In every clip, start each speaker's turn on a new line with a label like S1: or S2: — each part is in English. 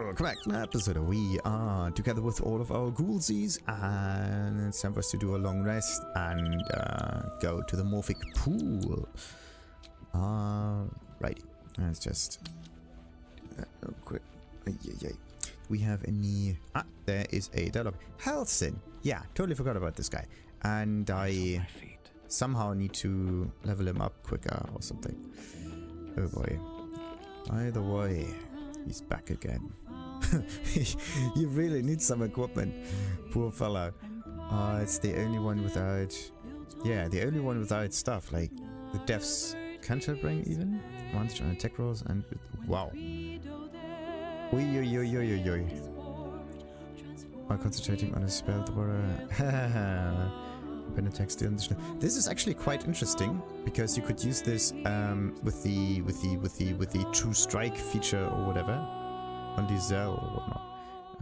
S1: welcome back to the episode. We are together with all of our ghoulsies, and it's time for us to do a long rest and go to the Morphic Pool. Righty. Let's just do that real quick. We have any... there is a dialogue. Halsin! Yeah, totally forgot about this guy. And I somehow need to level him up quicker or something. Oh boy. Either way, he's back again. You really need some equipment. Poor fellow. It's the only one without... yeah, the only one without stuff. Like, the devs cantrip ring even? Advantage on attack rolls and... wow. Oi. While concentrating on a spell, the borrower... when attacks still in the snow. This is actually quite interesting because you could use this with the true strike feature or whatever on Lae'zel or whatnot.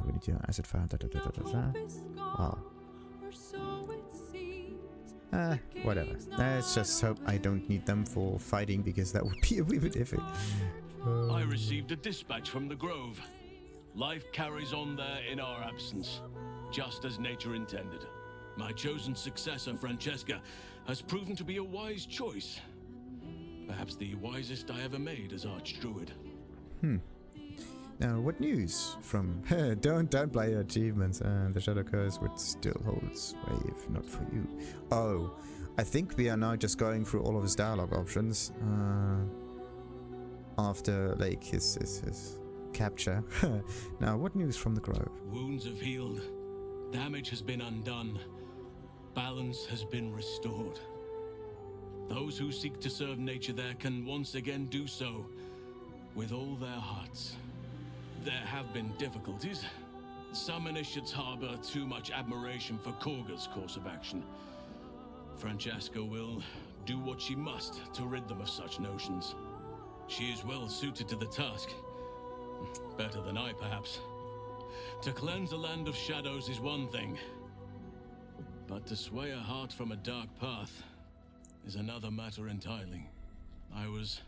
S1: We need your acid fire. Wow. Whatever. Let's just hope I don't need them for fighting because that would be a wee bit iffy.
S2: I received a dispatch from the Grove. Life carries on there in our absence, just as nature intended. My chosen successor, Francesca, has proven to be a wise choice. Perhaps the wisest I ever made as Archdruid.
S1: Now, what news from... don't play your achievements. The Shadow Curse which still holds sway if not for you. Oh, I think we are now just going through all of his dialogue options. After, like, his capture. Now, what news from the Grove?
S2: Wounds have healed. Damage has been undone. Balance has been restored. Those who seek to serve nature there can once again do so with all their hearts. There have been difficulties. Some initiates harbor too much admiration for Korga's course of action. Francesca will do what she must to rid them of such notions. She is well suited to the task. Better than I, perhaps. To cleanse a land of shadows is one thing, but to sway a heart from a dark path is another matter entirely. I was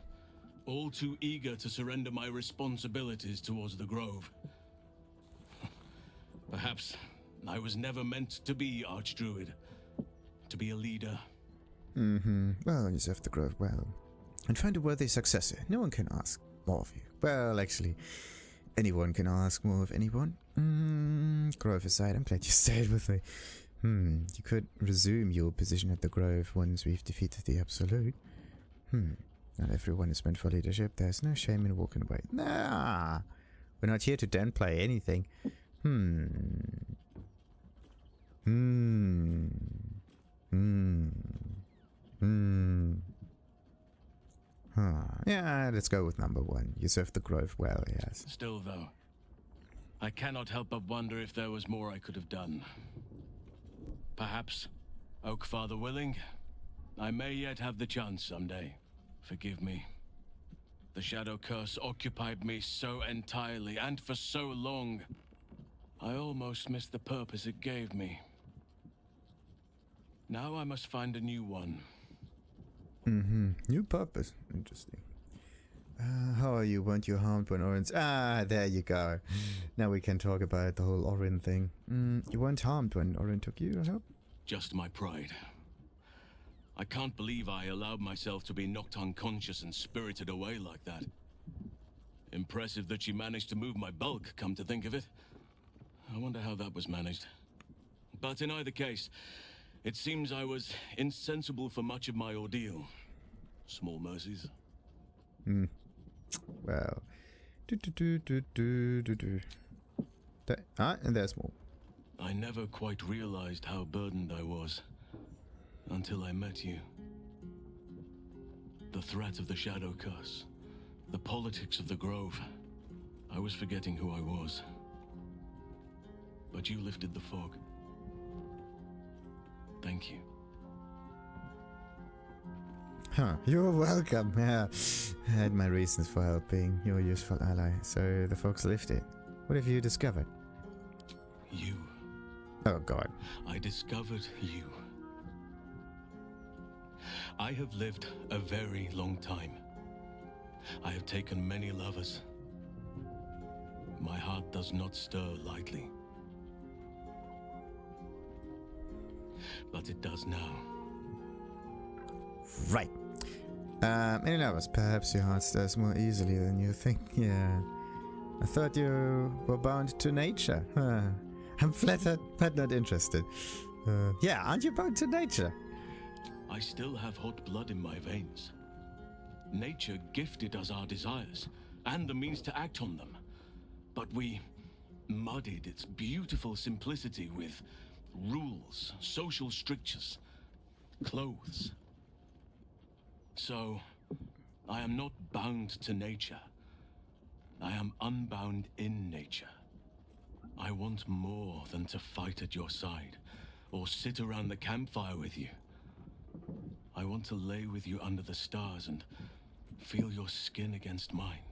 S2: all too eager to surrender my responsibilities towards the Grove. Perhaps I was never meant to be Archdruid, to be a leader.
S1: Well, you served the Grove well. And find a worthy successor. No one can ask more of you. Well, actually, anyone can ask more of anyone. Grove aside, I'm glad you stayed with me. You could resume your position at the Grove once we've defeated the Absolute. Not everyone is meant for leadership. There's no shame in walking away. Nah! We're not here to downplay anything. Yeah, let's go with number one. You served the Grove well, yes.
S2: Still, though, I cannot help but wonder if there was more I could have done. Perhaps, Oak Father willing, I may yet have the chance someday. Forgive me. The Shadow Curse occupied me so entirely and for so long, I almost missed the purpose it gave me. Now I must find a new one.
S1: New purpose. Interesting. How are you? Weren't you harmed when Orin's... there you go. Now we can talk about the whole Orin thing. You weren't harmed when Orin took you, I hope?
S2: Just my pride. I can't believe I allowed myself to be knocked unconscious and spirited away like that. Impressive that she managed to move my bulk, come to think of it. I wonder how that was managed. But in either case, it seems I was insensible for much of my ordeal. Small mercies.
S1: Well. And there's more.
S2: I never quite realized how burdened I was until I met you. The threat of the Shadow Curse, the politics of the Grove. I was forgetting who I was. But you lifted the fog. Thank you.
S1: You're welcome. Yeah, I had my reasons for helping. You're a useful ally, so the fog's lifted. What have you discovered?
S2: You.
S1: Oh god.
S2: I discovered you. I have lived a very long time. I have taken many lovers. My heart does not stir lightly. But it does now.
S1: Right. Any others? Perhaps your heart stirs more easily than you think. Yeah. I thought you were bound to nature. I'm flattered, but not interested. Yeah, aren't you bound to nature?
S2: I still have hot blood in my veins. Nature gifted us our desires, and the means to act on them. But we muddied its beautiful simplicity with rules, social strictures, clothes. So, I am not bound to nature. I am unbound in nature. I want more than to fight at your side, or sit around the campfire with you. I want to lay with you under the stars and feel your skin against mine.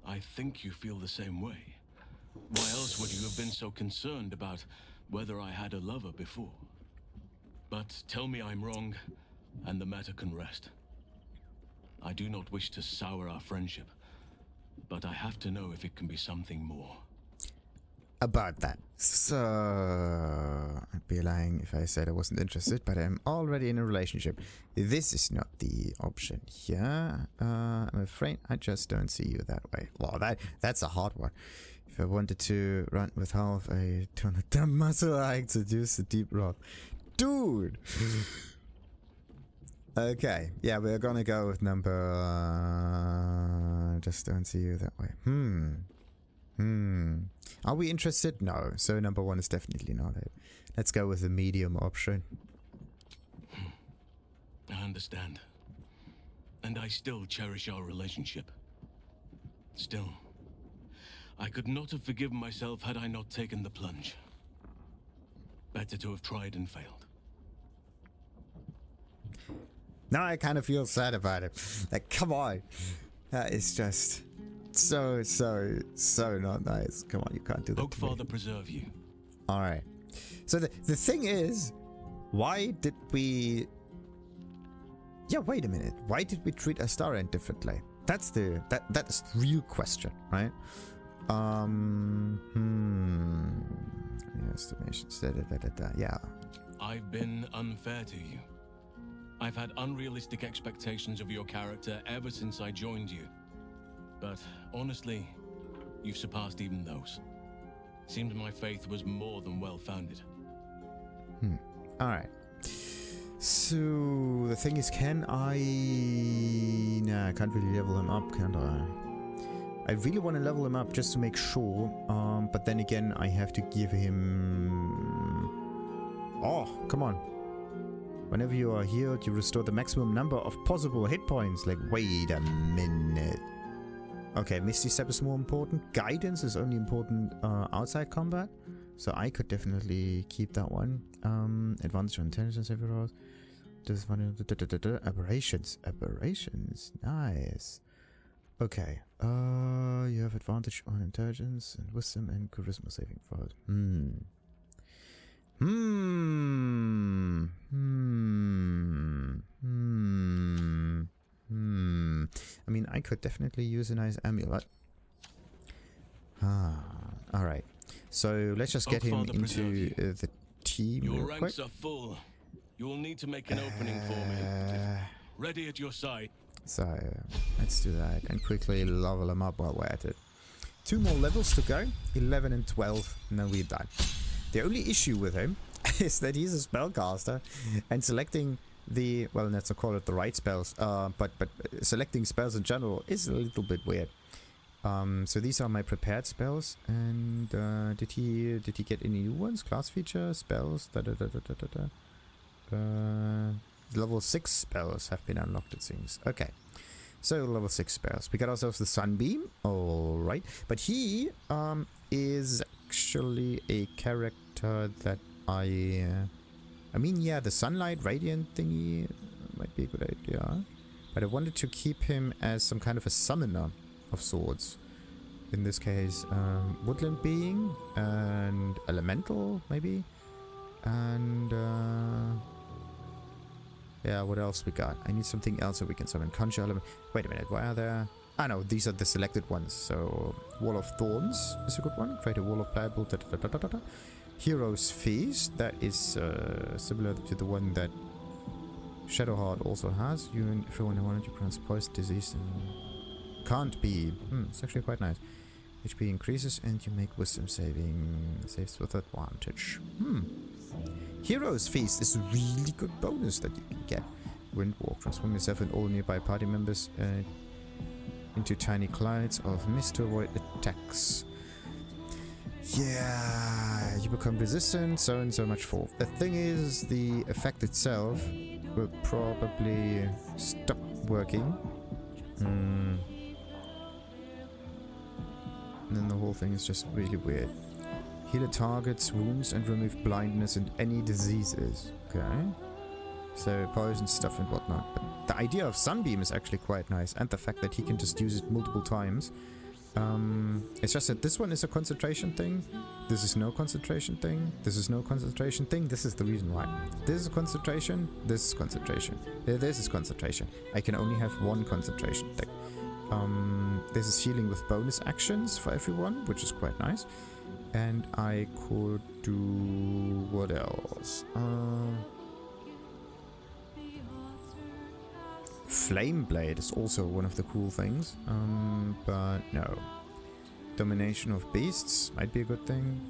S2: I think you feel the same way. Why else would you have been so concerned about whether I had a lover before? But tell me I'm wrong, and the matter can rest. I do not wish to sour our friendship, but I have to know if it can be something more.
S1: About that. So, I'd be lying if I said I wasn't interested, but I'm already in a relationship. This is not the option here. I'm afraid I just don't see you that way. Well, that's a hard one. If I wanted to run with half a ton of dumb muscle, I could use the deep rock. Dude! Okay, yeah, we're gonna go with number... just don't see you that way. Are we interested? No. So number one is definitely not it. Let's go with the medium option.
S2: I understand. And I still cherish our relationship. Still, I could not have forgiven myself had I not taken the plunge. Better to have tried and failed.
S1: Now I kind of feel sad about it. Like, come on. That is just... so not nice. Come on, you can't do that.
S2: Oak Father preserve you.
S1: Alright. So the thing is, why did we... yeah, wait a minute. Why did we treat Astarion differently? That's the... that is the real question, right? Estimations. Yeah.
S2: I've been unfair to you. I've had unrealistic expectations of your character ever since I joined you. But honestly, you've surpassed even those. Seems my faith was more than well-founded.
S1: Alright. So, the thing is, can I... nah, I can't really level him up, can I? I really want to level him up just to make sure, but then again, I have to give him... oh, come on. Whenever you are healed, you restore the maximum number of possible hit points. Like, wait a minute. Okay, Misty Step is more important. Guidance is only important outside combat. So I could definitely keep that one. Advantage on intelligence every round. Aberrations. Aberrations. Nice. Okay. You have advantage on intelligence and wisdom and charisma saving throws. I mean, I could definitely use a nice amulet. Alright. So let's just get him into the team.
S2: Your ranks are full. You will need to make an opening for me. Ready at your side.
S1: So let's do that and quickly level him up while we're at it. 2 more levels to go. 11 and 12, and then we're done. The only issue with him is that he's a spellcaster, and selecting the, well, let's not call it the right spells, but selecting spells in general is a little bit weird. So these are my prepared spells, and did he get any new ones? Class feature, spells, level 6 spells have been unlocked, it seems. Okay, so level 6 spells. We got ourselves the Sunbeam, alright, but he is actually a character that I mean, yeah, the Sunlight Radiant thingy might be a good idea, but I wanted to keep him as some kind of a summoner of sorts. In this case, Woodland Being and Elemental, maybe, and yeah, what else we got? I need something else that we can summon. Conjure Element. Wait a minute, why are there... Ah no, these are the selected ones. So Wall of Thorns is a good one. Create a wall of pliable. Hero's Feast, that is similar to the one that Shadowheart also has. You and everyone who wanted to pronounce poison disease and can't be. It's actually quite nice. HP increases and you make wisdom saves with advantage. Hero's Feast is a really good bonus that you can get. Windwalk, transform yourself and all nearby party members into tiny clouds of mist to avoid attacks. Yeah, you become resistant, so and so much for. The thing is, the effect itself will probably stop working. And then the whole thing is just really weird. Heal a target's wounds and remove blindness and any diseases. Okay. So poison stuff and whatnot. But the idea of Sunbeam is actually quite nice. And the fact that he can just use it multiple times. It's just that this one is a concentration thing. This is no concentration thing. This is no concentration thing. This is the reason why. This is concentration. This is concentration. This is concentration. I can only have one concentration thing. This is healing with bonus actions for everyone, which is quite nice. And I could do... what else? Flame Blade is also one of the cool things. But no. Domination of Beasts might be a good thing.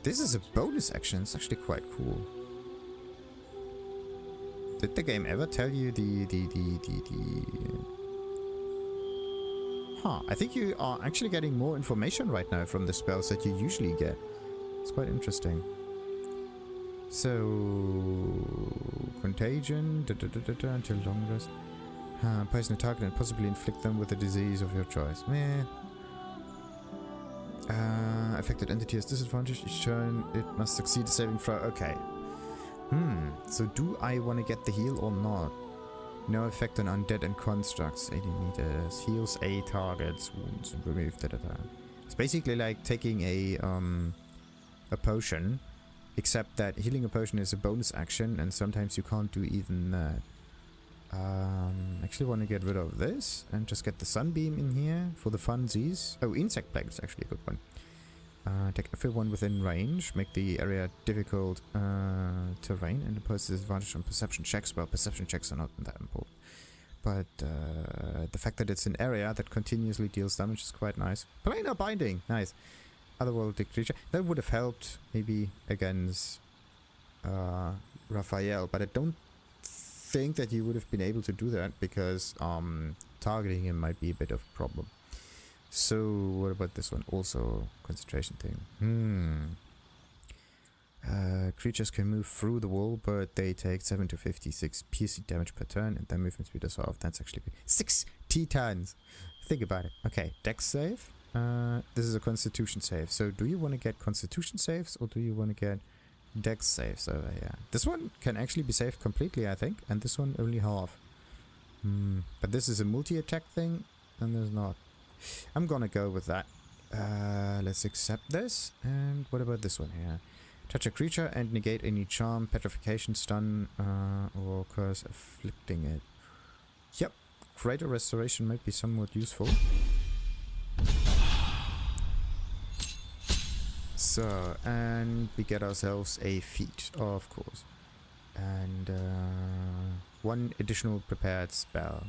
S1: This is a bonus action. It's actually quite cool. Did the game ever tell you I think you are actually getting more information right now from the spells that you usually get. It's quite interesting. So... Contagion, until long rest. Poison a target and possibly inflict them with a disease of your choice. Meh. Affected entity has disadvantage each turn. It must succeed a saving throw. Okay. So do I want to get the heal or not? No effect on undead and constructs. 80 meters. Heals a target's wounds and remove It's basically like taking a potion, except that healing a potion is a bonus action, and sometimes you can't do even that. Actually want to get rid of this and just get the Sunbeam in here for the funsies. Oh, Insect Plague is actually a good one. Take everyone within range, make the area difficult terrain, and impose disadvantage on perception checks. Well, perception checks are not that important. But the fact that it's an area that continuously deals damage is quite nice. Planar Binding, nice. Otherworldly creature. That would have helped maybe against Raphael, but I don't think that you would have been able to do that because targeting him might be a bit of a problem. So what about this one? Also concentration thing. Creatures can move through the wall, but they take 7 to 56 piercing damage per turn, and their movement speed is half. That's actually good. 60 tons. Think about it. Okay, Dex save. This is a Constitution save. So do you want to get Constitution saves or do you want to get Dex saves over here? This one can actually be saved completely, I think, and this one only half. But this is a multi-attack thing, and there's not. I'm gonna go with that. Let's accept this. And what about this one here? Touch a creature and negate any charm, petrification, stun, or curse afflicting it. Yep, greater restoration might be somewhat useful. So, and we get ourselves a feat, of course. And one additional prepared spell.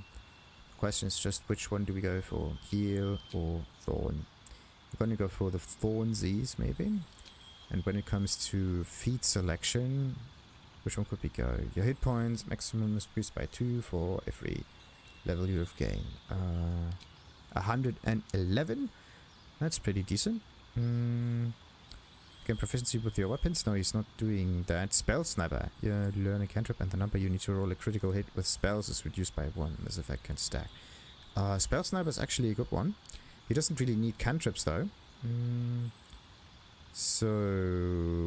S1: The question is just which one do we go for? Heal or Thorn? We're going to go for the Thornsies, maybe. And when it comes to feat selection, which one could we go? Your hit points maximum is increased by 2 for every level you have gained. 111? That's pretty decent. Gain proficiency with your weapons? No, he's not doing that. Spell Sniper. You learn a cantrip and the number you need to roll a critical hit with spells is reduced by 1. This effect can stack. Spell Sniper is actually a good one. He doesn't really need cantrips though. So,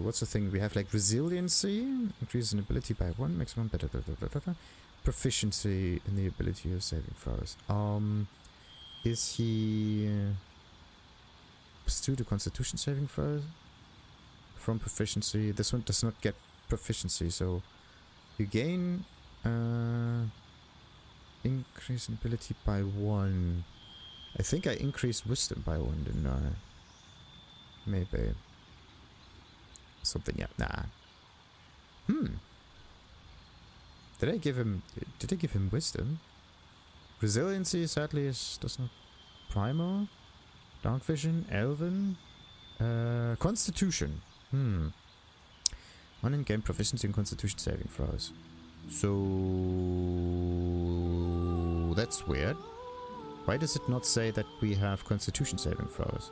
S1: what's the thing? We have like resiliency, increases in ability by 1, maximum better. Proficiency in the ability of saving throws. Is he +2 to Constitution saving throws? From proficiency. This one does not get proficiency, so you gain increase in ability by 1. I think I increased wisdom by 1, didn't I? Maybe. Something, yeah. Nah. Did I give him wisdom? Resiliency, sadly, does not. Primal? Dark Vision? Elven? Constitution. 1 in-game proficiency in Constitution saving throws. So that's weird. Why does it not say that we have Constitution saving throws?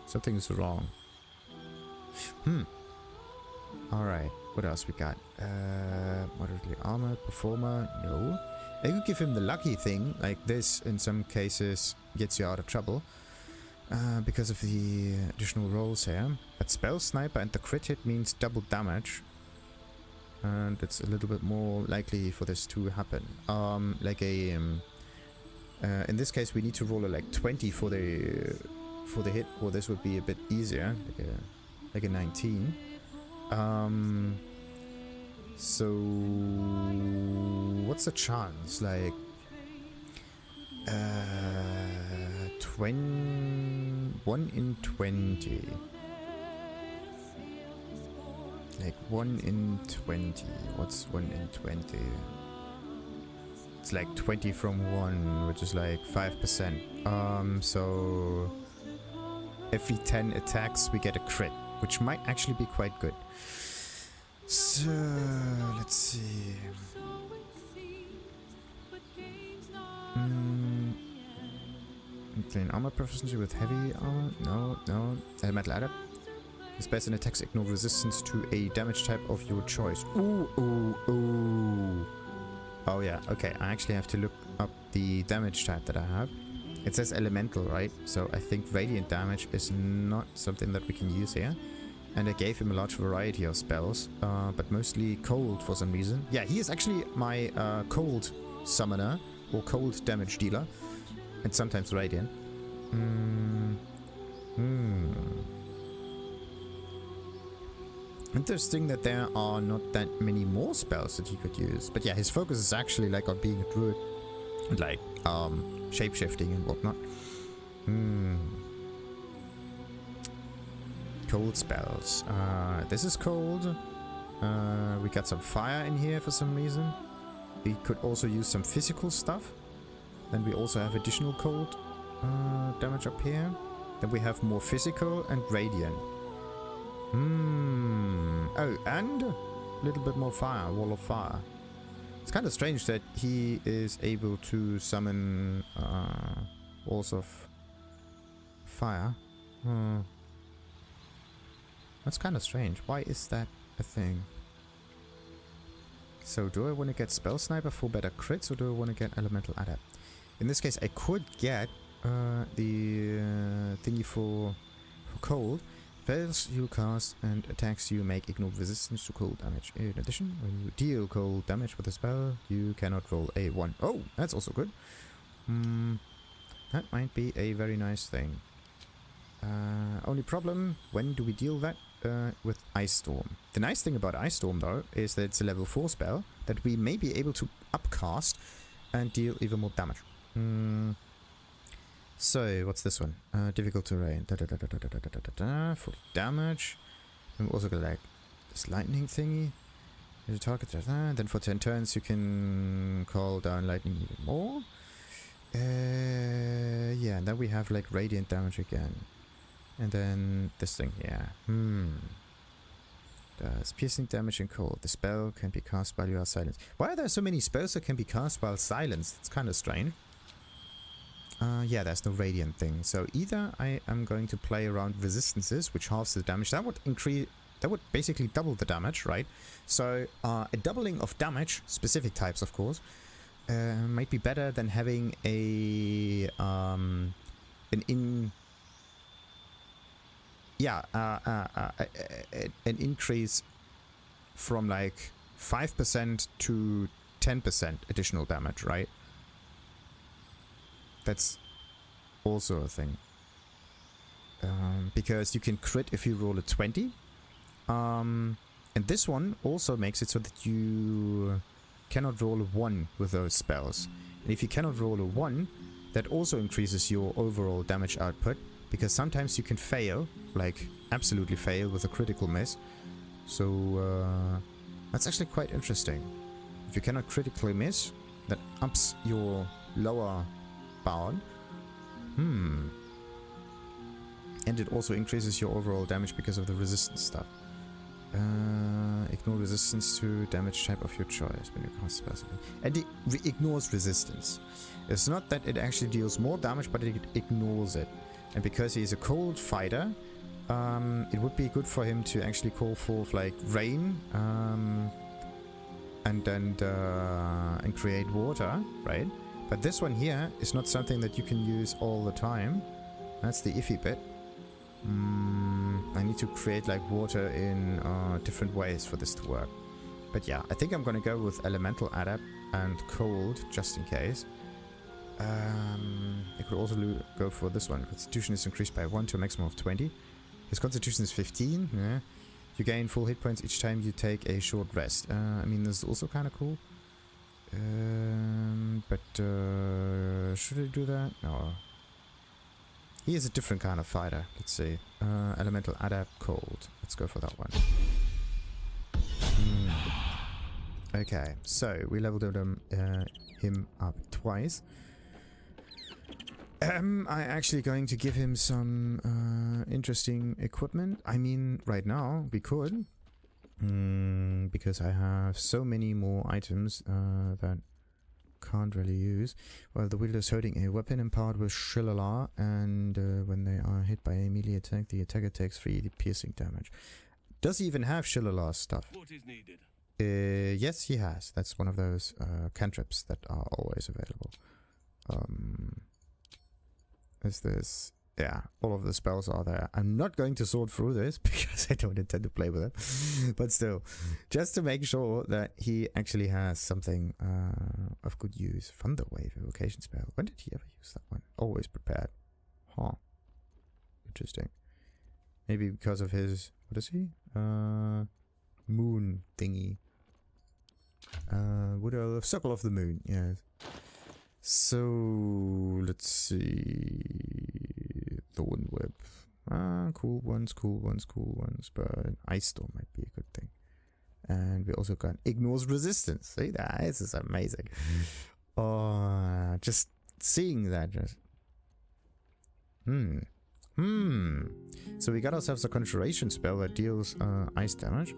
S1: Something's wrong. Alright, what else we got? Moderately armored, performer, no. I could give him the lucky thing, like this in some cases gets you out of trouble. Because of the additional rolls here. But Spell Sniper and the crit hit means double damage. And it's a little bit more likely for this to happen. Like a... in this case we need to roll a like 20 for the hit, or this would be a bit easier, like a 19. So what's the chance? Like 1 in 20. Like 1 in 20. What's 1 in 20? It's like 20 from 1, which is like 5%. So every 10 attacks we get a crit, which might actually be quite good. So let's see. Plain armor proficiency with heavy armor? No. Elemental adept. Spells and attacks ignore resistance to a damage type of your choice. Ooh. Oh yeah, okay. I actually have to look up the damage type that I have. It says elemental, right? So I think radiant damage is not something that we can use here. And I gave him a large variety of spells, but mostly cold for some reason. Yeah, he is actually my cold summoner, or cold damage dealer. And sometimes radiant. Interesting that there are not that many more spells that he could use. But yeah, his focus is actually like on being a druid. And like, shape-shifting and whatnot. Cold spells. This is cold. We got some fire in here for some reason. We could also use some physical stuff. Then we also have additional cold damage up here. Then we have more physical and radiant. Oh, and a little bit more fire, wall of fire. It's kind of strange that he is able to summon walls of fire. That's kind of strange. Why is that a thing? So do I want to get Spell Sniper for better crits, or do I want to get Elemental Adept? In this case I could get the thingy for cold. Spells you cast and attacks you make ignore resistance to cold damage. In addition, when you deal cold damage with a spell, you cannot roll a 1. Oh, that's also good. That might be a very nice thing. Only problem, when do we deal that? With Ice Storm. The nice thing about Ice Storm though is that it's a level 4 spell that we may be able to upcast and deal even more damage. So, what's this one? Difficult terrain. Full damage. And we also got like this lightning thingy. The target. Then for 10 turns you can call down lightning even more. Yeah, and then we have like radiant damage again. And then this thing here. Does piercing damage and cold. The spell can be cast while you are silenced. Why are there so many spells that can be cast while silenced? It's kind of strange. Yeah, there's no radiant thing. So either I am going to play around resistances, which halves the damage. That would increase. That would basically double the damage, right? So a doubling of damage, specific types, of course, might be better than having a an increase from like 5% to 10% additional damage, right? That's also a thing. Because you can crit if you roll a 20. And this one also makes it so that you cannot roll a 1 with those spells. And if you cannot roll a 1, that also increases your overall damage output, because sometimes you can fail, like absolutely fail with a critical miss. So that's actually quite interesting. If you cannot critically miss, that ups your lower bound. And it also increases your overall damage because of the resistance stuff. Ignore resistance to damage type of your choice when you cast spells. And it ignores resistance. It's not that it actually deals more damage, but it ignores it. And because he's a cold fighter, it would be good for him to actually call forth like rain, and create water, right? But this one here is not something that you can use all the time. That's the iffy bit. I need to create like water in different ways for this to work. But yeah, I think I'm gonna go with Elemental Adapt and Cold, just in case. I could also go for this one. Constitution is increased by 1 to a maximum of 20. His Constitution is 15. Yeah. You gain full hit points each time you take a short rest. I mean, this is also kind of cool. Should I do that? No. He is a different kind of fighter. Let's see. Elemental Adapt Cold. Let's go for that one. Okay, so we leveled him up twice. I'm actually going to give him some interesting equipment. I mean, right now we could, because I have so many more items that can't really use. Well, the wielder is holding a weapon empowered with Shillelagh, and when they are hit by a melee attack, the attacker takes 3 piercing damage. Does he even have Shillelagh stuff?
S2: What is needed?
S1: Yes, he has. That's one of those cantrips that are always available. Is this? Yeah, all of the spells are there. I'm not going to sort through this because I don't intend to play with it. But still, just to make sure that he actually has something of good use. Thunderwave evocation spell. When did he ever use that one? Always prepared. Huh. Interesting. Maybe because of his... What is he? Moon thingy. Circle of the Moon, yes. So, let's see... Thorn Whip. Cool ones, but Ice Storm might be a good thing. And we also got Ignores Resistance. See that? This is amazing. Just seeing that just... So we got ourselves a Conjuration spell that deals ice damage.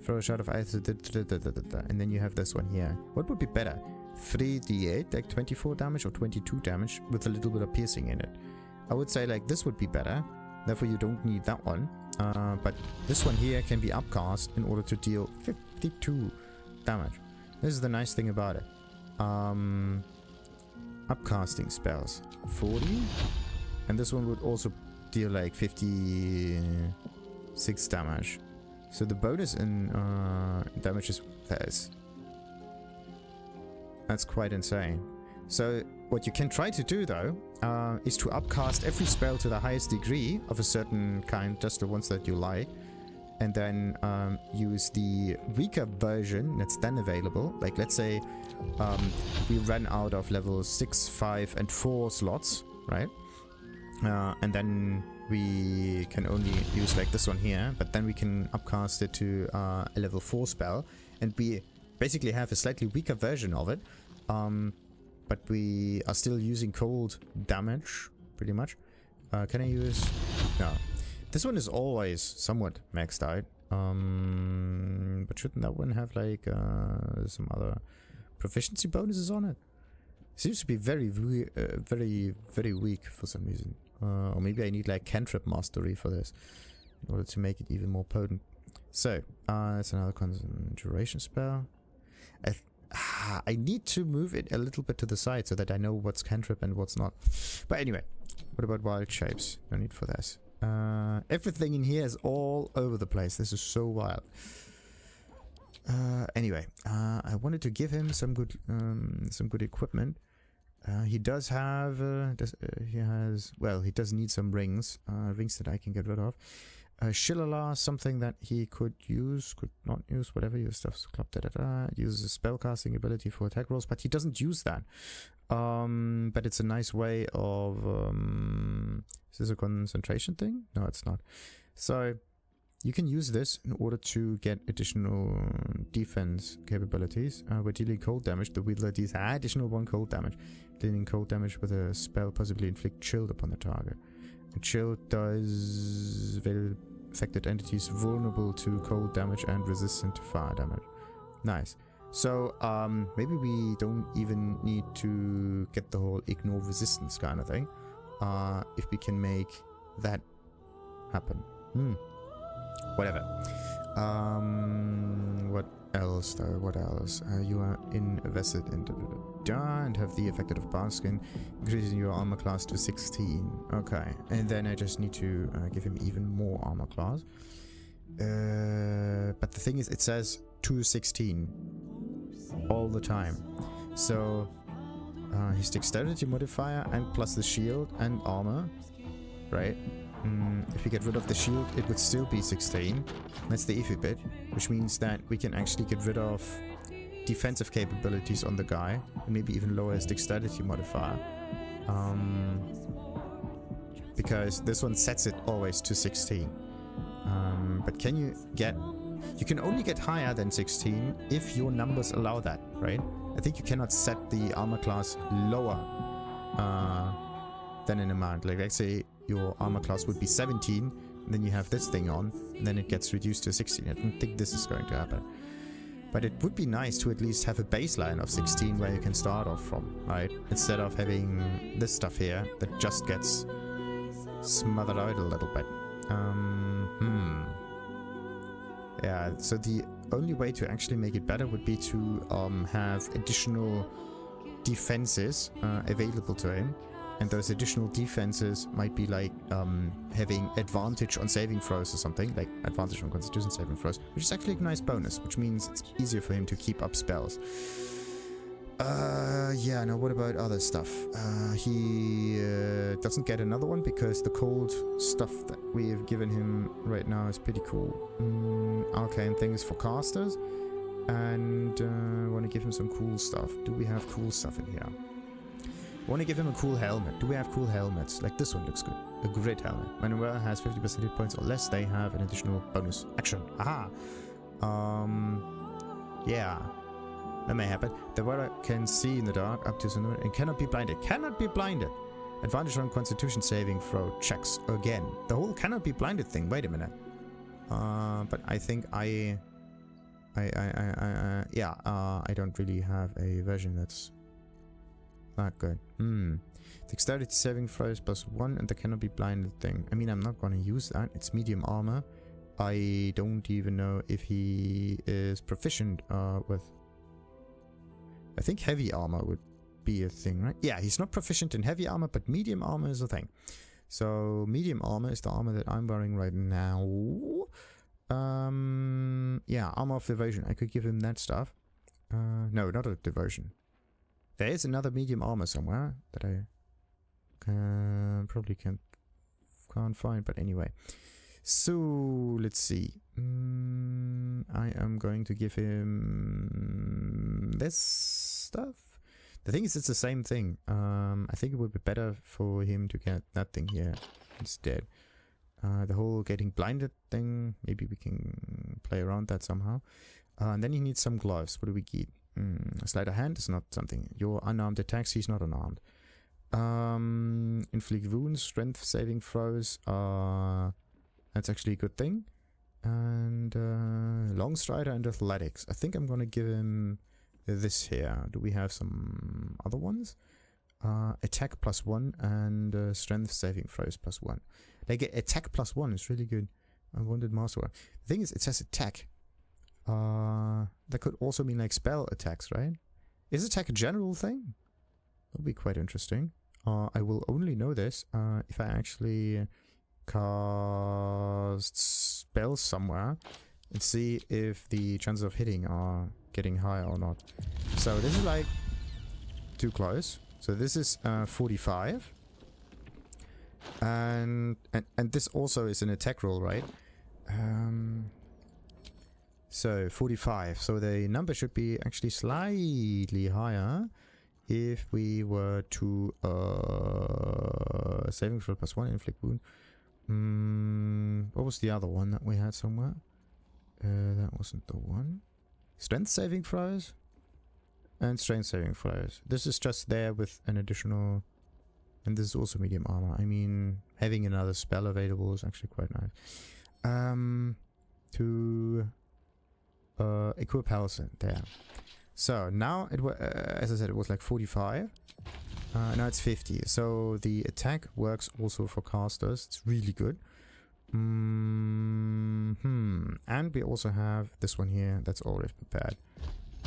S1: Throw a shot of ice, and then you have this one here. What would be better? 3d8, like 24 damage or 22 damage with a little bit of piercing in it. I would say like this would be better, therefore you don't need that one. But this one here can be upcast in order to deal 52 damage. This is the nice thing about it. Upcasting spells 40, and this one would also deal like 56 damage. So the bonus in damage is this. That's quite insane. So what you can try to do though is to upcast every spell to the highest degree of a certain kind, just the ones that you like, and then use the weaker version that's then available. Like let's say we ran out of level 6, 5 and 4 slots, right? And then we can only use like this one here, but then we can upcast it to a level 4 spell, and we basically have a slightly weaker version of it, but we are still using cold damage pretty much. Can I use... No, this one is always somewhat maxed out, but shouldn't that one have like some other proficiency bonuses on it? Seems to be very weak for some reason. Or maybe I need like cantrip mastery for this in order to make it even more potent. So, that's another Conjuration spell. I need to move it a little bit to the side so that I know what's cantrip and what's not. But anyway, what about wild shapes? No need for this. Everything in here is all over the place. This is so wild. Anyway, I wanted to give him some good equipment. He does have, he does need some rings, rings that I can get rid of. Shillala, something that he could use, could not use, whatever your stuff's club, uses a spellcasting ability for attack rolls, but he doesn't use that. But it's a nice way of, is this a concentration thing? No, it's not. So, you can use this in order to get additional defense capabilities. We're dealing cold damage. The Wheeler deals additional 1 cold damage. Dealing cold damage with a spell possibly inflict chill upon the target. And chill does affected entities vulnerable to cold damage and resistant to fire damage. Nice. So, maybe we don't even need to get the whole ignore resistance kind of thing. If we can make that happen. Whatever. What else though? What else? You are invested in and have the effect of Barskin, increasing your armor class to 16. Okay. And then I just need to give him even more armor class. But the thing is, it says to 16 all the time. So his dexterity modifier and plus the shield and armor, right? If we get rid of the shield, it would still be 16. That's the iffy bit, which means that we can actually get rid of defensive capabilities on the guy, and maybe even lower his dexterity modifier. Because this one sets it always to 16. But can you get... You can only get higher than 16 if your numbers allow that, right? I think you cannot set the armor class lower than an amount. Like, let's say your armor class would be 17, and then you have this thing on, and then it gets reduced to 16. I don't think this is going to happen. But it would be nice to at least have a baseline of 16 where you can start off from, right? Instead of having this stuff here that just gets smothered out a little bit. Yeah, so the only way to actually make it better would be to have additional defenses available to him. And those additional defenses might be like having advantage on saving throws or something, like advantage on constitution saving throws, which is actually a nice bonus, which means it's easier for him to keep up spells. Yeah, now what about other stuff? He doesn't get another one because the cold stuff that we have given him right now is pretty cool. Arcane things for casters, and I want to give him some cool stuff. Do we have cool stuff in here? I want to give him a cool helmet. Do we have cool helmets? Like this one looks good. A grid helmet. When a wearer has 50% hit points or less, they have an additional bonus action. Aha! Yeah. That may happen. The wearer can see in the dark up to some and cannot be blinded. Cannot be blinded! Advantage on constitution saving throw checks again. The whole cannot be blinded thing. Wait a minute. But I think I don't really have a version that's not good. Dexterity saving throws +1 and the cannot be blinded thing. I mean, I'm not gonna use that. It's medium armor. I don't even know if he is proficient with... I think heavy armor would be a thing, right? Yeah, he's not proficient in heavy armor, but medium armor is a thing. So medium armor is the armor that I'm wearing right now. Yeah, armor of devotion. I could give him that stuff. No, not a devotion. There is another medium armor somewhere that I probably can't find, but anyway. So let's see. I am going to give him this stuff. The thing is, it's the same thing. I think it would be better for him to get that thing here instead. The whole getting blinded thing, maybe we can play around that somehow. And then he needs some gloves. What do we get? A sleight of hand is not something. Your unarmed attacks, he's not unarmed. Inflict wounds, strength saving throws. That's actually a good thing. And long strider and athletics. I think I'm gonna give him this here. Do we have some other ones? Attack +1 and strength saving throws +1. Like attack +1 is really good. Unwanted master. The thing is, it says attack. That could also mean like spell attacks, right? Is attack a general thing? That'll be quite interesting. I will only know this if I actually cast spells somewhere and see if the chances of hitting are getting higher or not. So this is like too close. So this is 45. And this also is an attack roll, right? So 45. So the number should be actually slightly higher if we were to saving throw +1 inflict wound. What was the other one that we had somewhere? That wasn't the one. Strength saving throws and strength saving throws. This is just there with an additional, and this is also medium armor. I mean, having another spell available is actually quite nice. To equip Halsin there. So now it was, as I said, it was like 45. Now it's 50. So the attack works also for casters. It's really good. And we also have this one here that's already prepared.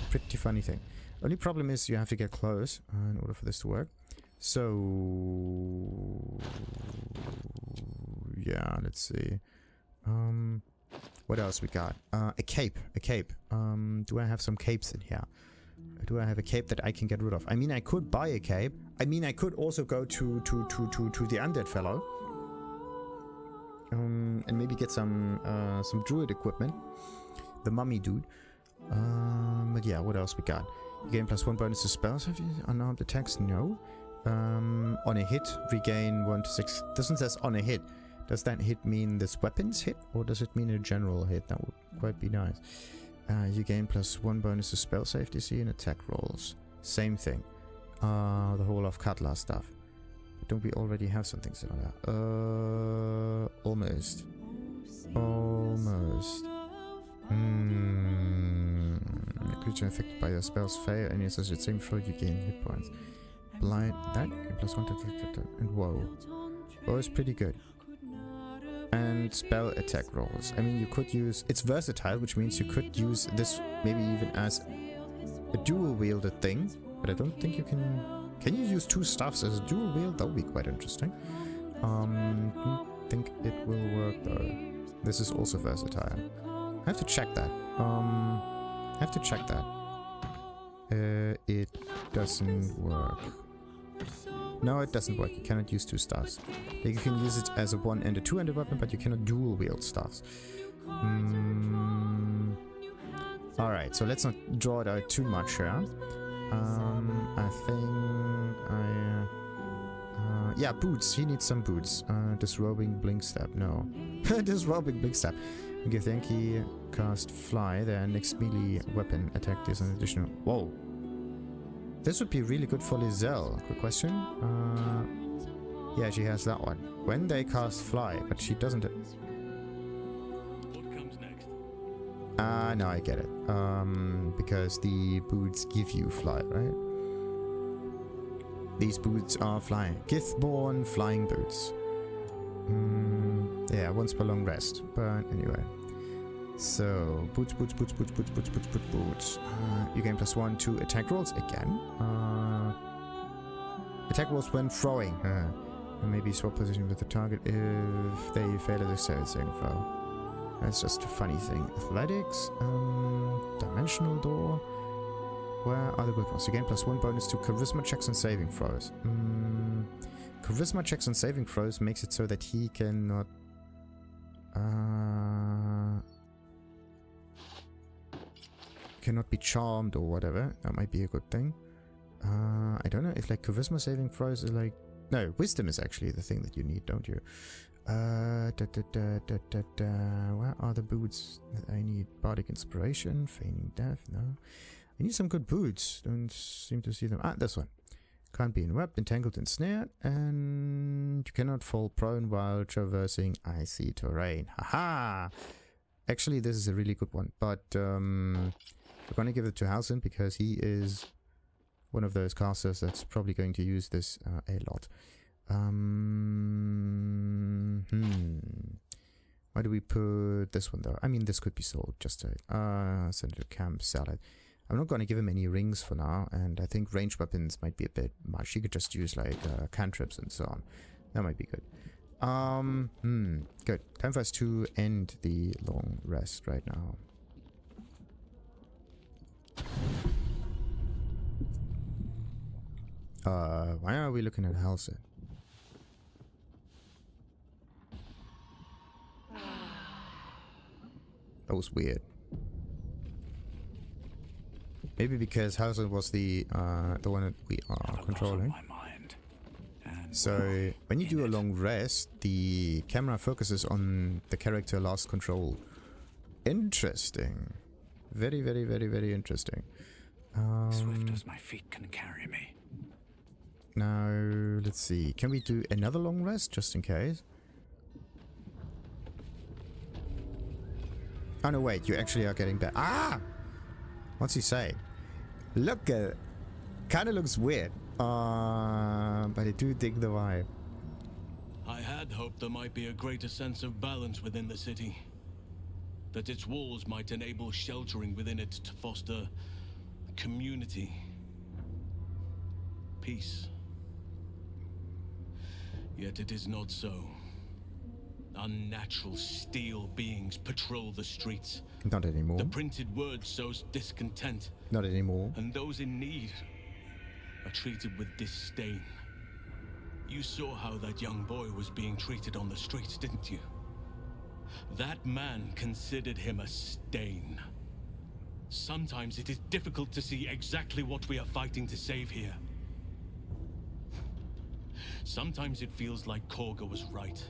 S1: Pretty funny thing. Only problem is you have to get close in order for this to work. So yeah, let's see. What else we got? A cape. Do I have some capes in here? Do I have a cape that I can get rid of? I mean, I could buy a cape. I mean, I could also go to the undead fellow. And maybe get some druid equipment. The mummy dude. But yeah, what else we got? You gain +1 bonus to spells. Have you unarmed attacks? No. On a hit, regain 1 to 6. Doesn't says on a hit. Does that hit mean this weapons hit, or does it mean a general hit? That would quite be nice. You gain +1 bonus to spell save DC and attack rolls. Same thing. The whole of Karlach stuff. Don't we already have something similar? Almost. A creature affected by your spells fail and associated saving throw, you gain hit points. Blind that +1 to and whoa. Whoa is pretty good. And spell attack rolls. I mean, you could use, it's versatile, which means you could use this maybe even as a dual wielded thing, but I don't think you can. Can you use 2 staffs as a dual wield? That would be quite interesting. Don't think it will work though. This is also versatile. I have to check that. It doesn't work. No, it doesn't work. You cannot use 2 staffs. Like, you can use it as a 1 and a 2-handed weapon, but you cannot dual wield staffs. Alright, so let's not draw it out too much here. I think yeah, boots. He needs some boots. Disrobing blink step. No. Disrobing blink step. Okay, thank you. Cast fly. Their next melee weapon attack is an additional. Whoa. This would be really good for Lae'zel. Quick question. Yeah, she has that one. When they cast fly, but she doesn't.
S2: What comes next?
S1: No, I get it. Because the boots give you fly, right? These boots are flying. Githborn flying boots. Yeah, once per long rest. But anyway. So, boots. You gain +1 to attack rolls again. Attack rolls when throwing. And maybe swap position with the target if they fail at a saving throw. That's just a funny thing. Athletics. Dimensional door. Where are the good ones? You gain +1 bonus to charisma checks and saving throws. Charisma checks and saving throws makes it so that he cannot. Cannot be charmed or whatever. That might be a good thing. I don't know if like charisma saving throws is like. No, wisdom is actually the thing that you need, don't you? Where are the boots that I need? Bardic inspiration, feigning death. No. I need some good boots. Don't seem to see them. Ah, this one. Can't be enwrapped, entangled, and snared, and you cannot fall prone while traversing icy terrain. Haha! Actually, this is a really good one, but we're gonna give it to Halsin because he is one of those casters that's probably going to use this a lot. Why do we put this one though? I mean, this could be sold. Just to send it to camp, sell it. I'm not going to give him any rings for now, and I think ranged weapons might be a bit much. He could just use like cantrips and so on. That might be good. Good. Time for us to end the long rest right now. Why are we looking at Halsin? That was weird. Maybe because Halsin was the one that we are controlling. So when you do a long rest, the camera focuses on the character lost control. Interesting. Very, very, very, very interesting.
S3: Swift as my feet can carry me.
S1: Now, let's see. Can we do another long rest just in case? Oh no, wait. You actually are getting back. Ah! What's he saying? Look at it. Kinda looks weird. But I do dig the vibe.
S2: I had hoped there might be a greater sense of balance within the city. That its walls might enable sheltering within it to foster community. Peace. Yet it is not so. Unnatural steel beings patrol the streets.
S1: Not anymore.
S2: The printed word sows discontent.
S1: Not anymore.
S2: And those in need are treated with disdain. You saw how that young boy was being treated on the streets, didn't you? That man considered him a stain. Sometimes it is difficult to see exactly what we are fighting to save here. Sometimes it feels like Korga was right.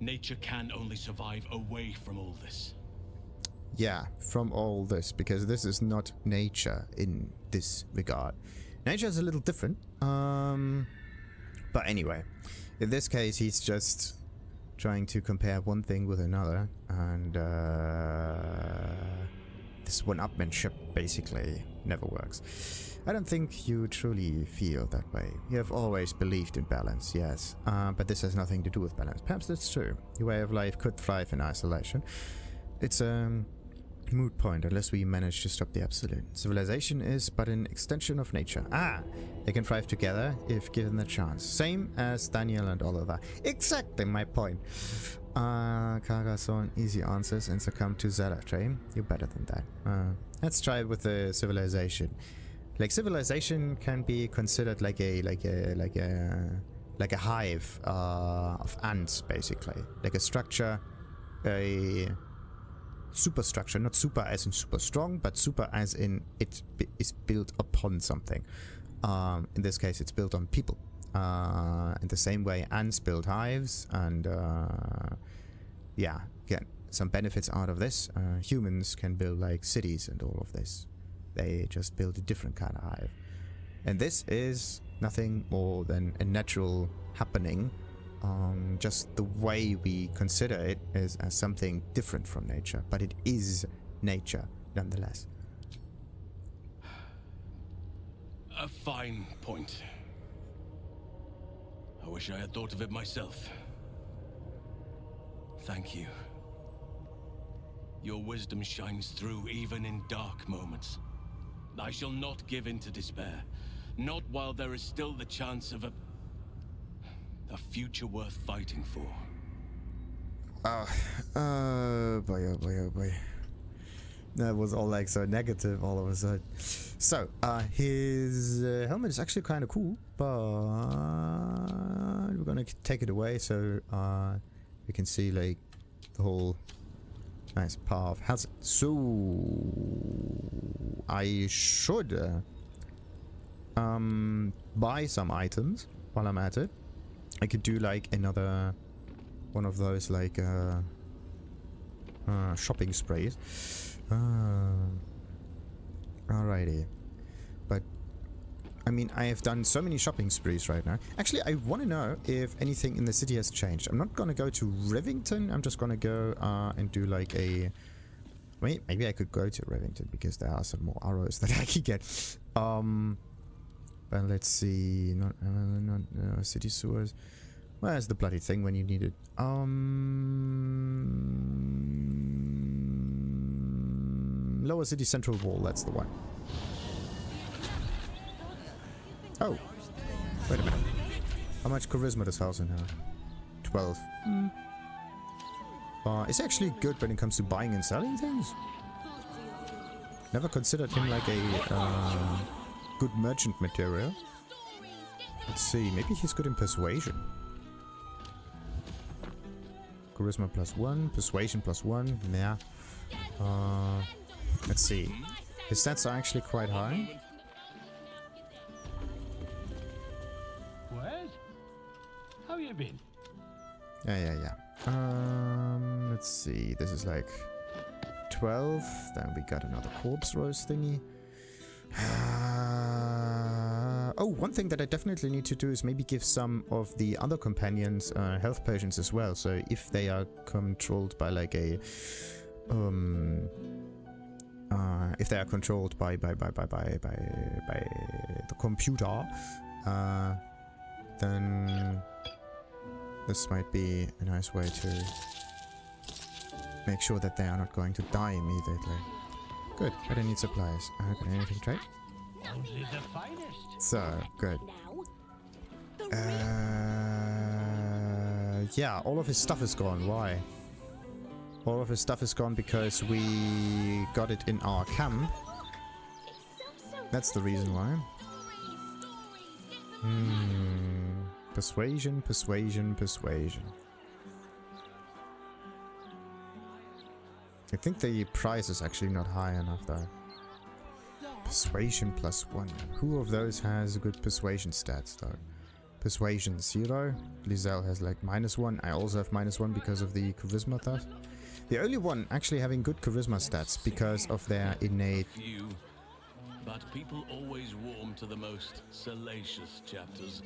S2: Nature can only survive away from all this.
S1: Yeah, from all this, because this is not nature in this regard. Nature is a little different. But anyway, in this case, he's just trying to compare one thing with another, and this one-upmanship basically never works. I don't think you truly feel that way. You have always believed in balance, yes, but this has nothing to do with balance. Perhaps that's true. Your way of life could thrive in isolation. It's a moot point unless we manage to stop the absolute. Civilization is but an extension of nature. Ah, they can thrive together if given the chance. Same as Daniel and Oliver. Exactly my point. Carcassonne, easy answers and succumb to Zealotry. You're better than that. Let's try it with the civilization. Like civilization can be considered like a hive of ants, basically. Like a structure, a superstructure, not super as in super strong, but super as in it is built upon something. In this case, it's built on people. In the same way, ants build hives, and yeah, get some benefits out of this. Humans can build like cities and all of this. They just build a different kind of hive. And this is nothing more than a natural happening. Just the way we consider it is as something different from nature, but it is nature nonetheless.
S2: A fine point. I wish I had thought of it myself. Thank you. Your wisdom shines through even in dark moments. I shall not give in to despair. Not while there is still the chance of a future worth fighting for.
S1: Oh boy, oh boy, oh boy. That was all like so negative all of a sudden. So, his helmet is actually kind of cool, but we're gonna take it away so we can see like the whole nice path. How's it? So I should buy some items while I'm at it. I could do like another one of those like shopping sprays. Alrighty. But I mean, I have done so many shopping sprees right now. Actually, I want to know if anything in the city has changed. I'm not gonna go to Rivington. I'm just gonna go and do like a... Wait, maybe I could go to Rivington because there are some more arrows that I could get. But let's see. Not city sewers. Where's the bloody thing when you need it? Lower city central wall. That's the one. Oh, wait a minute. How much charisma does Halsin have? 12. It's actually good when it comes to buying and selling things. Never considered him like a good merchant material. Let's see, maybe he's good in persuasion. Charisma +1, persuasion +1, yeah. Let's see. His stats are actually quite high.
S4: What? How you been?
S1: Yeah. Let's see. This is like 12. Then we got another corpse roast thingy. Oh, one thing that I definitely need to do is maybe give some of the other companions health potions as well. So if they are controlled by like a if they are controlled by the computer, then this might be a nice way to make sure that they are not going to die immediately. Good, I don't need supplies. Got anything to trade?
S4: Only the finest.
S1: So, good. Yeah, all of his stuff is gone. Why? All of his stuff is gone because we got it in our camp. That's the reason why. Persuasion. I think the price is actually not high enough though. Persuasion +1. Who of those has good persuasion stats though? Persuasion 0. Lae'zel has like -1. I also have -1 because of the charisma stuff. The only one actually having good charisma stats because of their innate...
S2: Few, but people always warm to the most salacious chapters.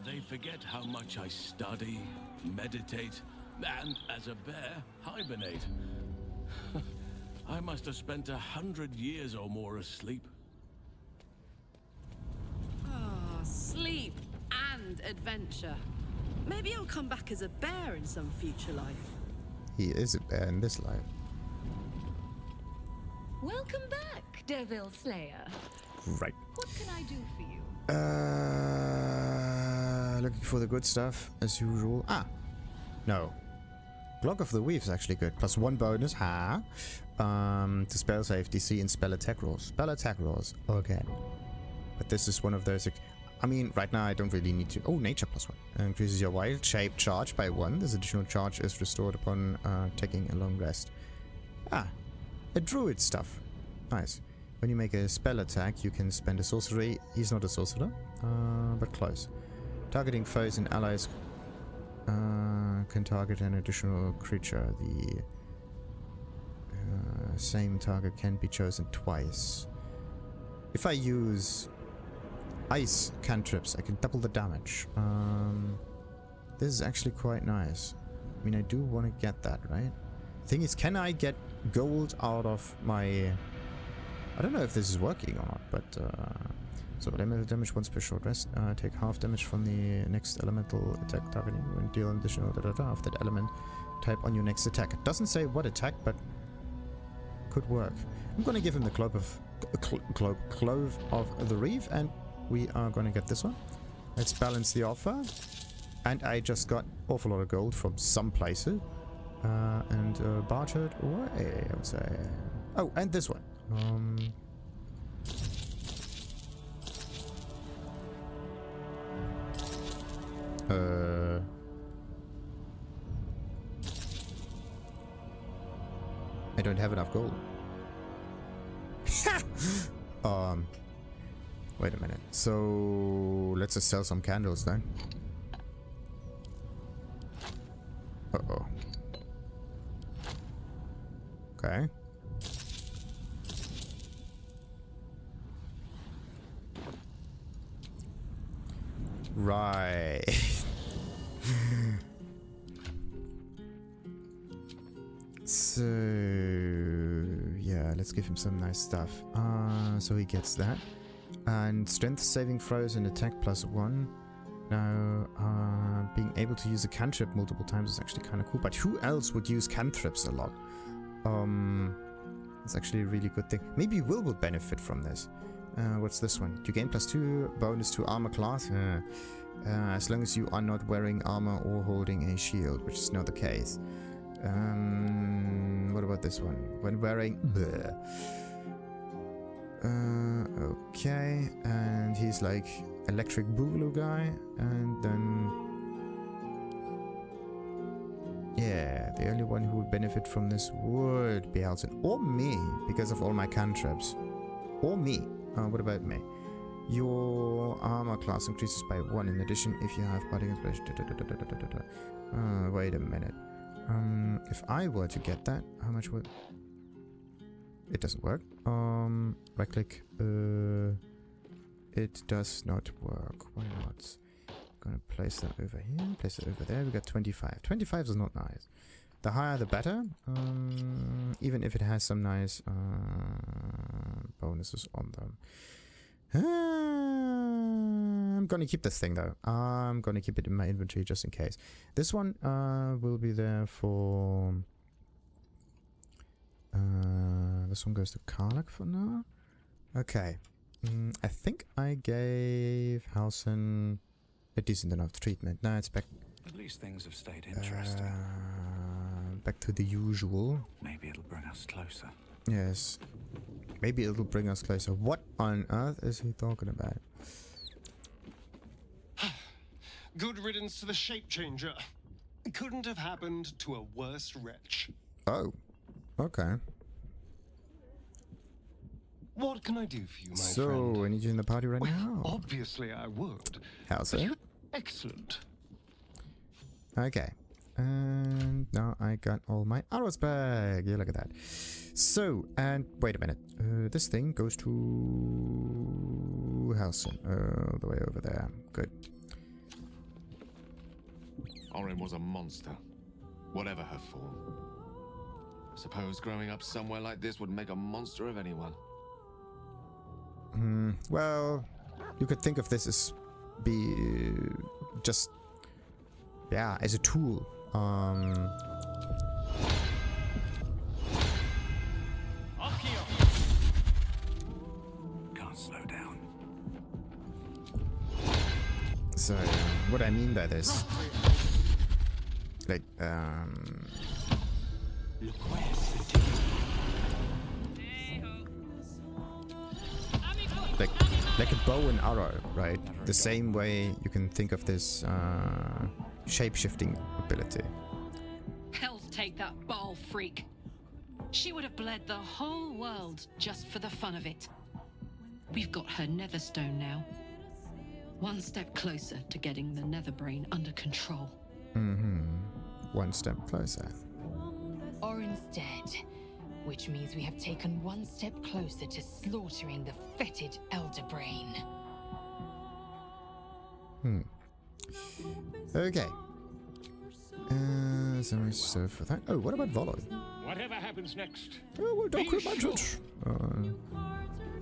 S2: They forget how much I study, meditate, and as a bear, hibernate. I must have spent 100 years or more asleep.
S5: Ah, sleep and adventure. Maybe I'll come back as a bear in some future life.
S1: He is a bear in this life.
S6: Welcome back, Devil Slayer.
S1: Right.
S6: What can I do for you?
S1: Looking for the good stuff, as usual. Ah! No. Cloak of the Weave is actually good. +1 bonus, to spell save DC and spell attack rolls. Spell attack rolls. Okay. But this is one of those... I mean, right now I don't really need to... Oh, nature +1. Increases your wild shape charge by 1. This additional charge is restored upon taking a long rest. Ah. A druid stuff. Nice. When you make a spell attack, you can spend a sorcery. He's not a sorcerer, but close. Targeting foes and allies can target an additional creature. The same target can be chosen twice. If I use ice cantrips, I can double the damage. This is actually quite nice. I mean, I do want to get that, right? Thing is, can I get gold out of my... I don't know if this is working or not, but... So, elemental damage once per short rest. Take half damage from the next elemental attack targeting when deal an additional of that element type on your next attack. It doesn't say what attack, but could work. I'm gonna give him the Cloak of the Reeve, and we are gonna get this one. Let's balance the offer. And I just got awful lot of gold from some places. And bartered away, I would say. Oh, and this one. I don't have enough gold. Wait a minute. So let's just sell some candles then. Uh-oh. Okay. Right. So yeah, let's give him some nice stuff. So he gets that. And strength saving throws and attack +1. Now, being able to use a cantrip multiple times is actually kind of cool. But who else would use cantrips a lot? It's actually a really good thing. Maybe Wyll would benefit from this. What's this one? You gain +2 bonus to armor class. As long as you are not wearing armor or holding a shield, which is not the case. What about this one? When wearing... okay, and he's like electric boogaloo guy, and then Yeah, the only one who would benefit from this would be Halsin. Or me, because of all my cantrips. Or me. What about me? Your armor class increases by 1 in addition if you have parting inspiration. Wait a minute. If I were to get that, how much would... It doesn't work. Right click. It does not work. Why not? Gonna place that over here, place it over there. We got 25. 25 is not nice. The higher the better. Even if it has some nice bonuses on them. I'm gonna keep this thing though. I'm gonna keep it in my inventory just in case. This one will be there for... this one goes to Karlach for now. Okay. I think I gave Halsin a decent enough treatment. Now it's back...
S3: At least things have stayed interesting.
S1: Back to the usual.
S3: Maybe it'll bring us closer.
S1: Yes. Maybe it'll bring us closer. What on earth is he talking about?
S7: Good riddance to the shape changer. Couldn't have happened to a worse wretch.
S1: Oh. Okay.
S7: What can I do for you, my friend?
S1: So, I need you in the party right now.
S7: Obviously I would.
S1: How's it?
S7: Excellent.
S1: Okay. And now I got all my arrows back. Yeah, look at that. So, and wait a minute. This thing goes to Halsin. All the way over there. Good.
S8: Orin was a monster, whatever her form. I suppose growing up somewhere like this would make a monster of anyone.
S1: Well, you could think of this as just as a tool.
S3: Can't slow down.
S1: So, what I mean by this, like, like a bow and arrow, right? The same way you can think of this shape-shifting ability.
S9: Hells take that ball freak. She would have bled the whole world just for the fun of it. We've got her netherstone now. One step closer to getting the netherbrain under control.
S1: One step closer.
S10: Orin's dead, which means we have taken one step closer to slaughtering the fetid elder brain.
S1: Okay. So much so for that. Oh, what about Volo?
S4: Whatever happens next.
S1: Oh, well, don't
S4: Be
S1: quit my
S4: sure.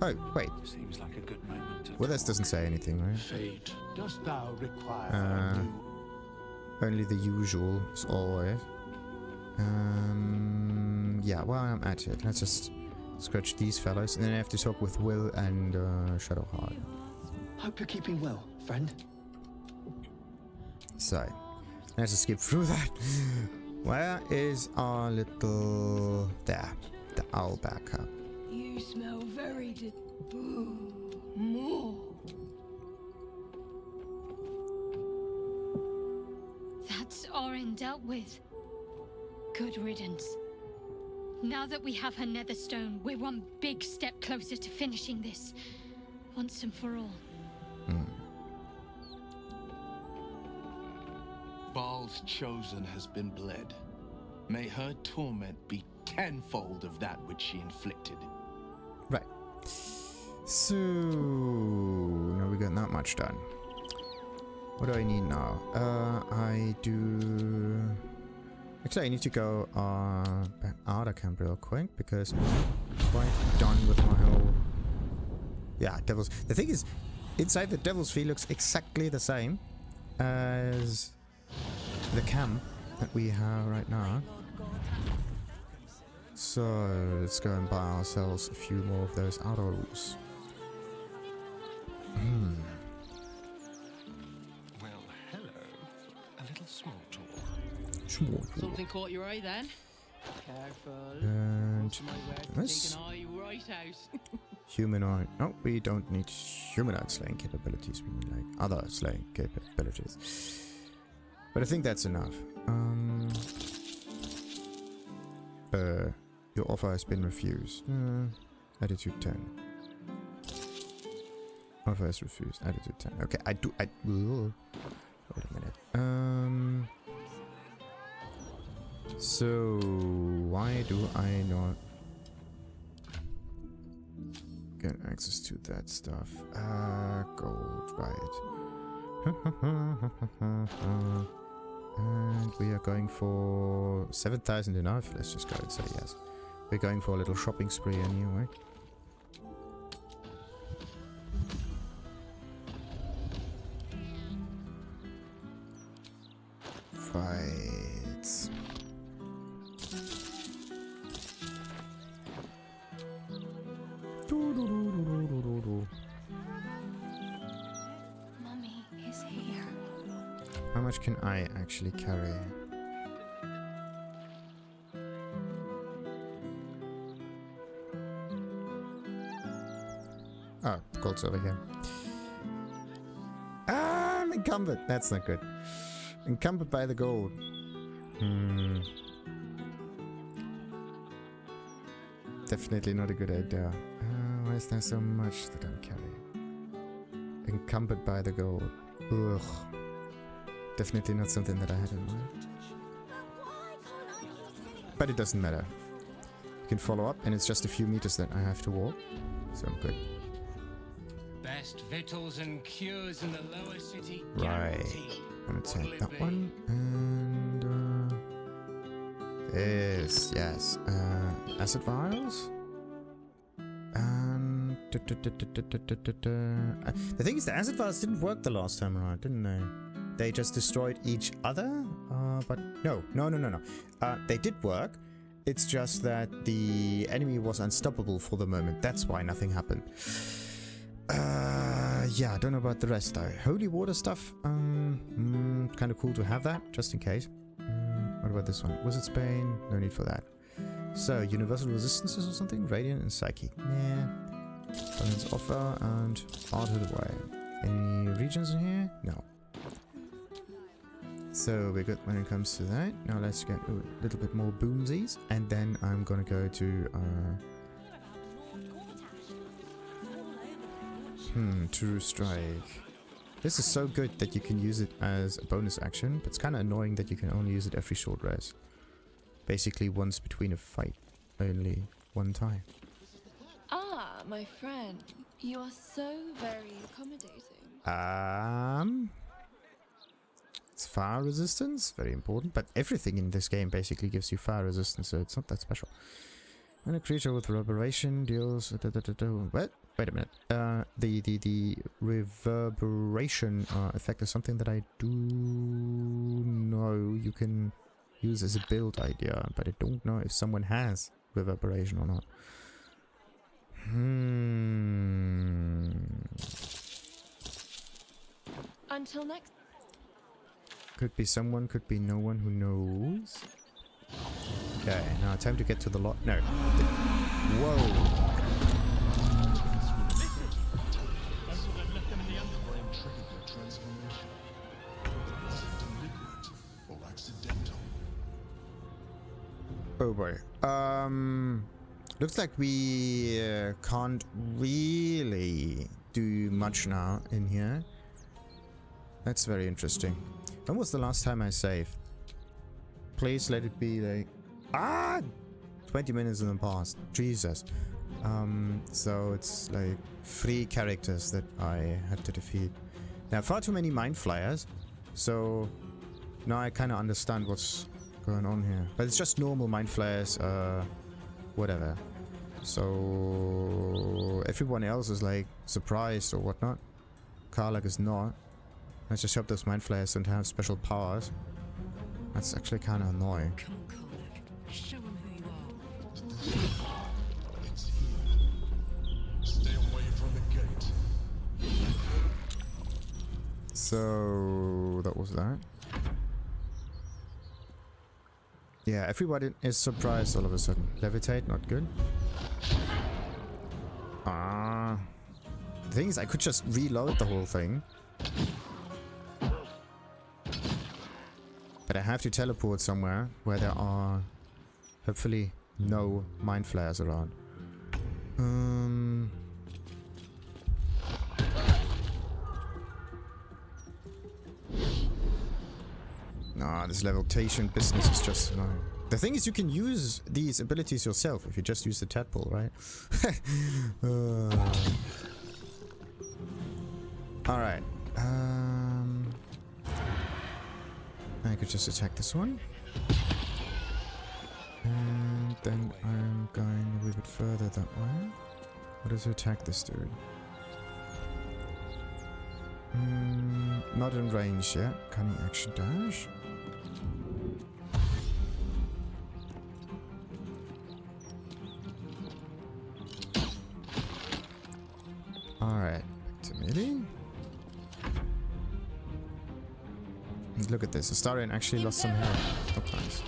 S1: Oh, wait.
S3: Seems like a good moment to...
S1: Well, this doesn't say anything, right?
S4: Fate, dost thou require a new...
S1: Only the usual, as always. Yeah, while I'm at it, let's just scratch these fellows, and then I have to talk with Wyll and Shadowheart.
S11: Hope you're keeping well, friend.
S1: So, let's just skip through that. Where is our little... There, the owlbacker.
S6: You smell very more.
S12: That's Orin dealt with. Good riddance. Now that we have her netherstone, we're one big step closer to finishing this. Once and for all.
S2: Baal's chosen has been bled. May her torment be tenfold of that which she inflicted.
S1: Right. So, now we got not much done. What do I need now? I do... Actually, I need to go back out of camp real quick because I'm quite done with my whole... Yeah, Devil's... The thing is, inside the Devil's Fee looks exactly the same as the camp that we have right now. So, let's go and buy ourselves a few more of those arrows.
S7: Well, hello. A little small talk.
S9: Something caught your eye then? Careful.
S1: And
S9: Take
S1: this
S9: an eye right out.
S1: humanoid. No, we don't need humanoid slaying capabilities. We need like other slaying capabilities. But I think that's enough. Your offer has been refused. Attitude 10. Offer is refused. Attitude 10. Okay, wait a minute. So why do I not get access to that stuff? Gold, right. And we are going for 7,000 enough. Let's just go and say yes. We're going for a little shopping spree anyway. Fights.
S12: Mummy is here.
S1: How much can I actually carry? Oh, gold's over here. I'm encumbered. That's not good. Encumbered by the gold. Definitely not a good idea. Why is there so much that I'm carrying? Encumbered by the gold. Ugh. Definitely not something that I had in mind. But it doesn't matter. You can follow up, and it's just a few meters that I have to walk. So I'm good.
S13: Best victuals and cures in the lower city.
S1: Right. I'm gonna take that one. And yes. Acid vials. And the thing is, the acid vials didn't work the last time around, didn't they? They just destroyed each other. But no. They did work. It's just that the enemy was unstoppable for the moment. That's why nothing happened. Yeah, I don't know about the rest though. Holy water stuff. Kind of cool to have that, just in case. What about this one? Wizard's Bane? No need for that. So, universal resistances or something? Radiant and Psychic. Yeah. Balance offer and Art of the Way. Any regions in here? No. So we're good when it comes to that. Now let's get a little bit more boomsies. And then I'm gonna go to True Strike. This is so good that you can use it as a bonus action, but it's kind of annoying that you can only use it every short rest. Basically once between a fight, only one time.
S6: Ah, my friend, you are so very accommodating.
S1: It's fire resistance, very important, but everything in this game basically gives you fire resistance, so it's not that special. When a creature with reverberation deals... What? Wait a minute. The reverberation effect is something that I do know you can use as a build idea, but I don't know if someone has reverberation or not.
S6: Until next...
S1: Could be someone, could be no one, who knows. Okay, now time to get to the lot. No. Whoa. Oh boy. Looks like we can't really do much now in here. That's very interesting. When was the last time I saved? Please let it be like 20 minutes in the past. Jesus. So it's like 3 characters that I have to defeat. There are far too many Mind FLayers, so now I kind of understand what's going on here. But it's just normal Mind FLayers, whatever. So everyone else is like surprised or whatnot. Karlach is not. Let's just hope those Mind FLayers don't have special powers. That's actually kind of annoying.
S9: Come on, Karlach. Show him who you are.
S14: It's here. Stay away from the gate.
S1: So that was that. Yeah, everybody is surprised all of a sudden. Levitate, not good. The thing is, I could just reload the whole thing. But I have to teleport somewhere where there are hopefully no Mind FLayers around. Nah, this levitation business is just annoying. The thing is, you can use these abilities yourself if you just use the tadpole, right? Alright. I could just attack this one. And then I'm going a little bit further that way. What does attack this dude? Not in range yet. Cunning action dash. Alright, back to melee. Look at this. Astarion actually lost some hair. Oh, nice.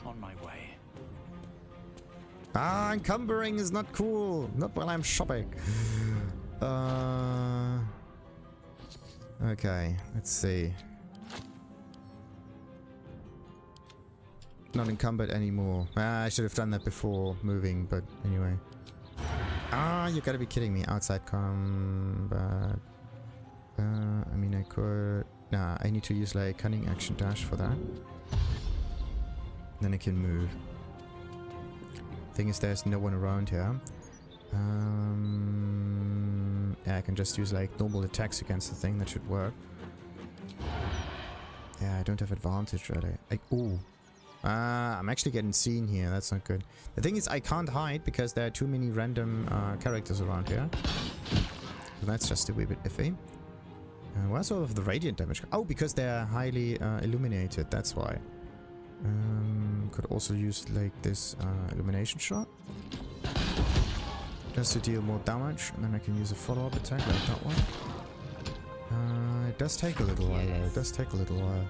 S3: On my way.
S1: Ah, encumbering is not cool. Not while I'm shopping. Okay, let's see. Not encumbered anymore. I should have done that before moving, but anyway. Ah, you gotta be kidding me. Outside combat. I mean, I could... Nah, I need to use like cunning action dash for that. Then I can move. Thing is, there's no one around here. Yeah, I can just use like normal attacks against the thing. That should work. Yeah, I don't have advantage really. Ooh. I'm actually getting seen here. That's not good. The thing is, I can't hide because there are too many random characters around here. So that's just a wee bit iffy. Where's all of the radiant damage? Oh, because they're highly illuminated. That's why. Could also use like this illumination shot. Just to deal more damage. And then I can use a follow-up attack like that one. It does take a little while though. It does take a little while.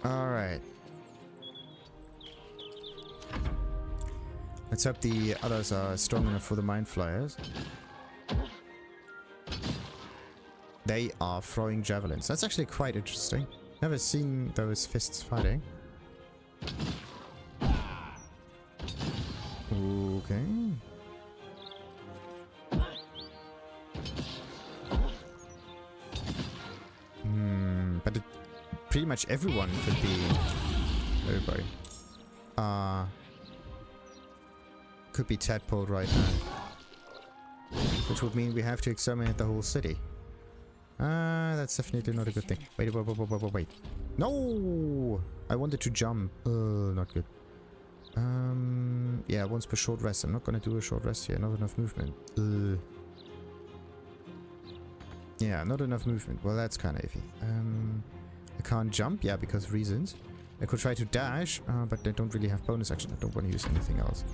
S1: Alright. Let's hope the others are strong enough for the Mind FLayers. They are throwing javelins. That's actually quite interesting. Never seen those fists fighting. Okay. But pretty much everyone could be... Everybody. Could be tadpoled right now. Which would mean we have to exterminate the whole city. That's definitely not a good thing. Wait. No! I wanted to jump. Not good. Yeah, once per short rest. I'm not gonna do a short rest here. Not enough movement. Yeah, not enough movement. Well, that's kind of iffy. I can't jump. Yeah, because reasons. I could try to dash, but I don't really have bonus action. I don't want to use anything else.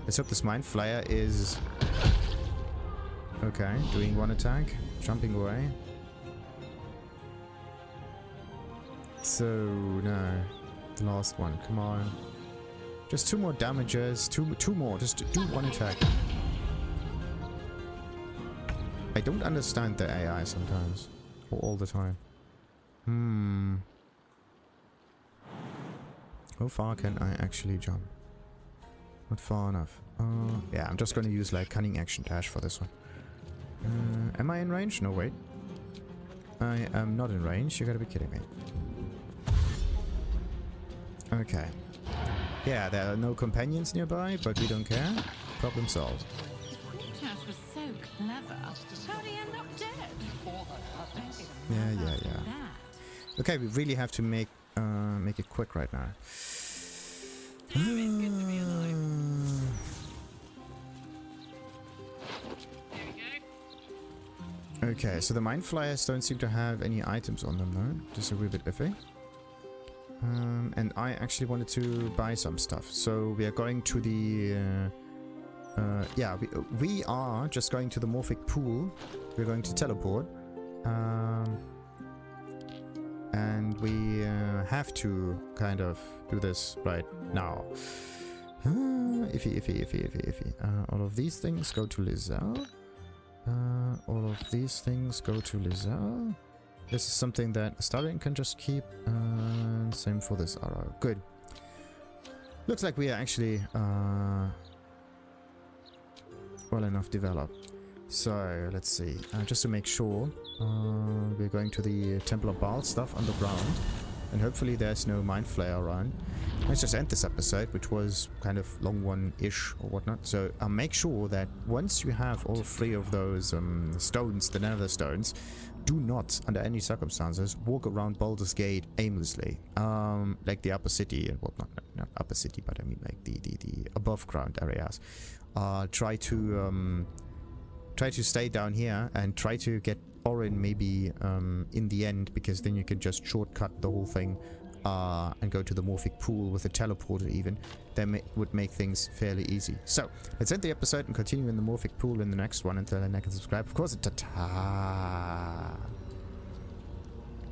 S1: Let's hope this Mind FLayer is... Okay, doing one attack. Jumping away. So, no. The last one. Come on. Just 2 more damages. Two more. Just do one attack. I don't understand the AI sometimes. Or all the time. How far can I actually jump? Not far enough. Yeah, I'm just gonna use like cunning action dash for this one. Am I in range? No, wait. I am not in range. You gotta be kidding me. Okay. Yeah, there are no companions nearby, but we don't care. Problem solved.
S15: Josh was so clever. How did he end up dead?
S1: Yeah. Okay, we really have to make it quick right now. Okay, so the Mind FLayers don't seem to have any items on them though. Just a wee bit iffy. And I actually wanted to buy some stuff. So we are going to the... yeah, we are just going to the Morphic Pool. We're going to teleport. And we have to kind of do this right now. Iffy. All of these things go to Lae'zel. All of these things go to Lae'zel. This is something that Astarion can just keep. And same for this arrow. Good. Looks like we are actually well enough developed. So let's see. Just to make sure, we're going to the Temple of Baal stuff underground. And hopefully there's no Mind FLayer around. Let's just end this episode, which was kind of long one-ish or whatnot. So make sure that once you have all 3 of those stones, the nether stones, do not, under any circumstances, walk around Baldur's Gate aimlessly. Like the upper city and whatnot. Not upper city, but I mean like the above ground areas. Try to stay down here and try to get Orin maybe in the end, because then you can just shortcut the whole thing and go to the Morphic Pool with a teleporter even. That would make things fairly easy. So, let's end the episode and continue in the Morphic Pool in the next one. Until then, I can subscribe. Of course, ta-ta!